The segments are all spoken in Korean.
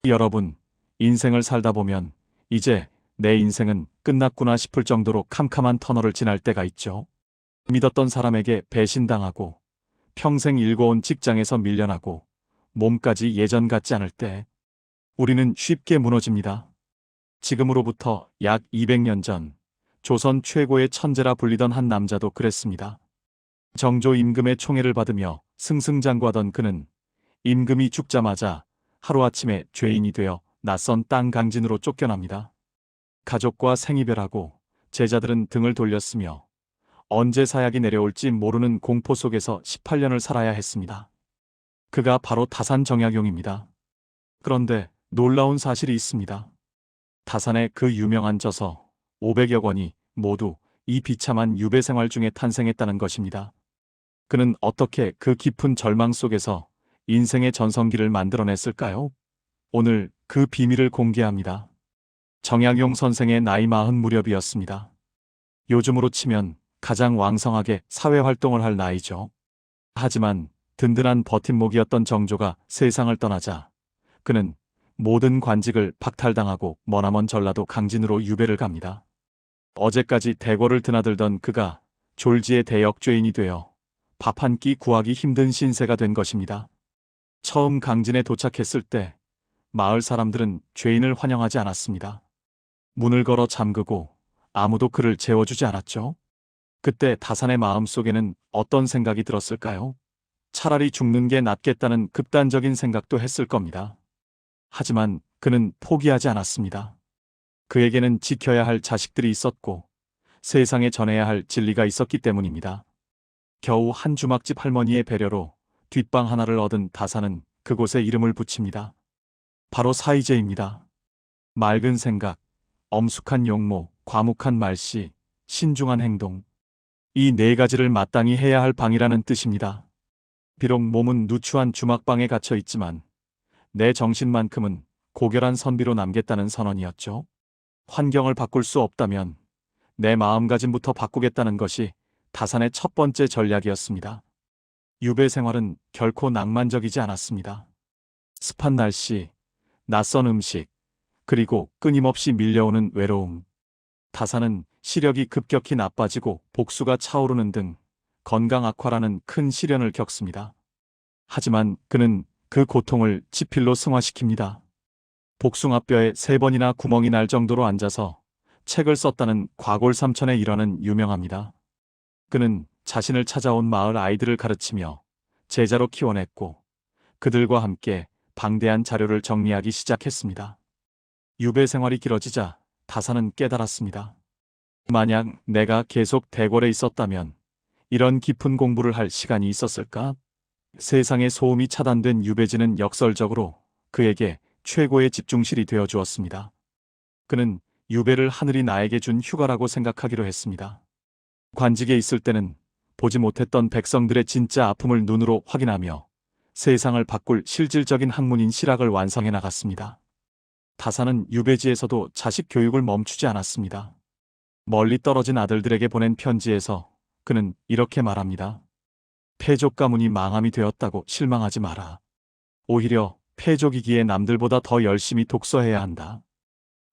여러분, 인생을 살다 보면 이제 내 인생은 끝났구나 싶을 정도로 캄캄한 터널을 지날 때가 있죠. 믿었던 사람에게 배신당하고 평생 일궈온 직장에서 밀려나고 몸까지 예전 같지 않을 때 우리는 쉽게 무너집니다. 지금으로부터 약 200년 전 조선 최고의 천재라 불리던 한 남자도 그랬습니다. 정조 임금의 총애를 받으며 승승장구하던 그는 임금이 죽자마자 하루아침에 죄인이 되어 낯선 땅 강진으로 쫓겨납니다. 가족과 생이별하고 제자들은 등을 돌렸으며 언제 사약이 내려올지 모르는 공포 속에서 18년을 살아야 했습니다. 그가 바로 다산 정약용입니다. 그런데 놀라운 사실이 있습니다. 다산의 그 유명한 저서 500여 권이 모두 이 비참한 유배 생활 중에 탄생했다는 것입니다. 그는 어떻게 그 깊은 절망 속에서 인생의 전성기를 만들어냈을까요? 오늘 그 비밀을 공개합니다. 정약용 선생의 나이 40 무렵이었습니다. 요즘으로 치면 가장 왕성하게 사회활동을 할 나이죠. 하지만 든든한 버팀목이었던 정조가 세상을 떠나자 그는 모든 관직을 박탈당하고 머나먼 전라도 강진으로 유배를 갑니다. 어제까지 대궐을 드나들던 그가 졸지의 대역죄인이 되어 밥 한 끼 구하기 힘든 신세가 된 것입니다. 처음 강진에 도착했을 때 마을 사람들은 죄인을 환영하지 않았습니다. 문을 걸어 잠그고 아무도 그를 재워주지 않았죠. 그때 다산의 마음속에는 어떤 생각이 들었을까요? 차라리 죽는 게 낫겠다는 극단적인 생각도 했을 겁니다. 하지만 그는 포기하지 않았습니다. 그에게는 지켜야 할 자식들이 있었고 세상에 전해야 할 진리가 있었기 때문입니다. 겨우 한 주막집 할머니의 배려로 뒷방 하나를 얻은 다산은 그곳에 이름을 붙입니다. 바로 사이제입니다. 맑은 생각, 엄숙한 용모, 과묵한 말씨, 신중한 행동. 이 네 가지를 마땅히 해야 할 방이라는 뜻입니다. 비록 몸은 누추한 주막방에 갇혀 있지만 내 정신만큼은 고결한 선비로 남겠다는 선언이었죠. 환경을 바꿀 수 없다면 내 마음가짐부터 바꾸겠다는 것이 다산의 첫 번째 전략이었습니다. 유배 생활은 결코 낭만적이지 않았습니다. 습한 날씨, 낯선 음식, 그리고 끊임없이 밀려오는 외로움. 다산은 시력이 급격히 나빠지고 복수가 차오르는 등 건강 악화라는 큰 시련을 겪습니다. 하지만 그는 그 고통을 지필로 승화시킵니다. 복숭아뼈에 3번이나 구멍이 날 정도로 앉아서 책을 썼다는 과골삼천의 일화는 유명합니다. 그는 자신을 찾아온 마을 아이들을 가르치며 제자로 키워냈고 그들과 함께 방대한 자료를 정리하기 시작했습니다. 유배 생활이 길어지자 다산은 깨달았습니다. 만약 내가 계속 대궐에 있었다면 이런 깊은 공부를 할 시간이 있었을까? 세상의 소음이 차단된 유배지는 역설적으로 그에게 최고의 집중실이 되어 주었습니다. 그는 유배를 하늘이 나에게 준 휴가라고 생각하기로 했습니다. 관직에 있을 때는 보지 못했던 백성들의 진짜 아픔을 눈으로 확인하며 세상을 바꿀 실질적인 학문인 실학을 완성해 나갔습니다. 다산은 유배지에서도 자식 교육을 멈추지 않았습니다. 멀리 떨어진 아들들에게 보낸 편지에서 그는 이렇게 말합니다. 패족 가문이 망함이 되었다고 실망하지 마라. 오히려 패족이기에 남들보다 더 열심히 독서해야 한다.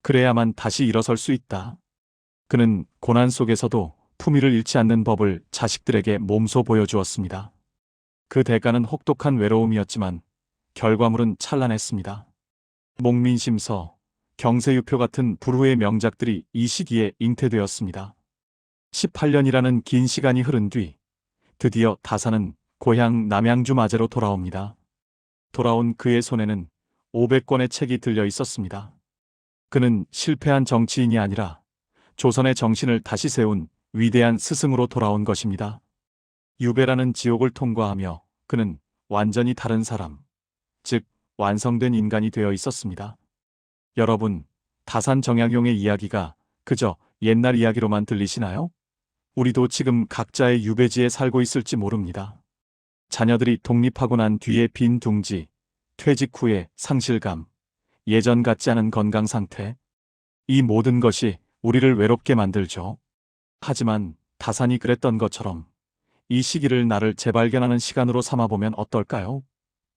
그래야만 다시 일어설 수 있다. 그는 고난 속에서도 품위를 잃지 않는 법을 자식들에게 몸소 보여주었습니다. 그 대가는 혹독한 외로움이었지만 결과물은 찬란했습니다. 목민심서, 경세유표 같은 불후의 명작들이 이 시기에 잉태되었습니다. 18년이라는 긴 시간이 흐른 뒤 드디어 다산은 고향 남양주 마제로 돌아옵니다. 돌아온 그의 손에는 500권의 책이 들려 있었습니다. 그는 실패한 정치인이 아니라 조선의 정신을 다시 세운 위대한 스승으로 돌아온 것입니다. 유배라는 지옥을 통과하며 그는 완전히 다른 사람, 즉 완성된 인간이 되어 있었습니다. 여러분, 다산 정약용의 이야기가 그저 옛날 이야기로만 들리시나요? 우리도 지금 각자의 유배지에 살고 있을지 모릅니다. 자녀들이 독립하고 난 뒤의 빈 둥지, 퇴직 후의 상실감, 예전 같지 않은 건강 상태. 이 모든 것이 우리를 외롭게 만들죠. 하지만 다산이 그랬던 것처럼 이 시기를 나를 재발견하는 시간으로 삼아보면 어떨까요?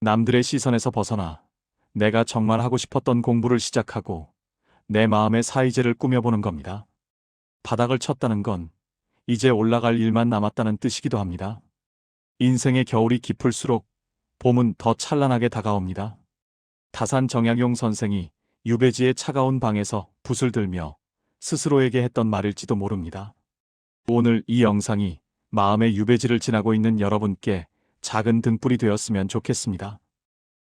남들의 시선에서 벗어나 내가 정말 하고 싶었던 공부를 시작하고 내 마음의 사이제를 꾸며보는 겁니다. 바닥을 쳤다는 건 이제 올라갈 일만 남았다는 뜻이기도 합니다. 인생의 겨울이 깊을수록 봄은 더 찬란하게 다가옵니다. 다산 정약용 선생이 유배지의 차가운 방에서 붓을 들며 스스로에게 했던 말일지도 모릅니다. 오늘 이 영상이 마음의 유배지를 지나고 있는 여러분께 작은 등불이 되었으면 좋겠습니다.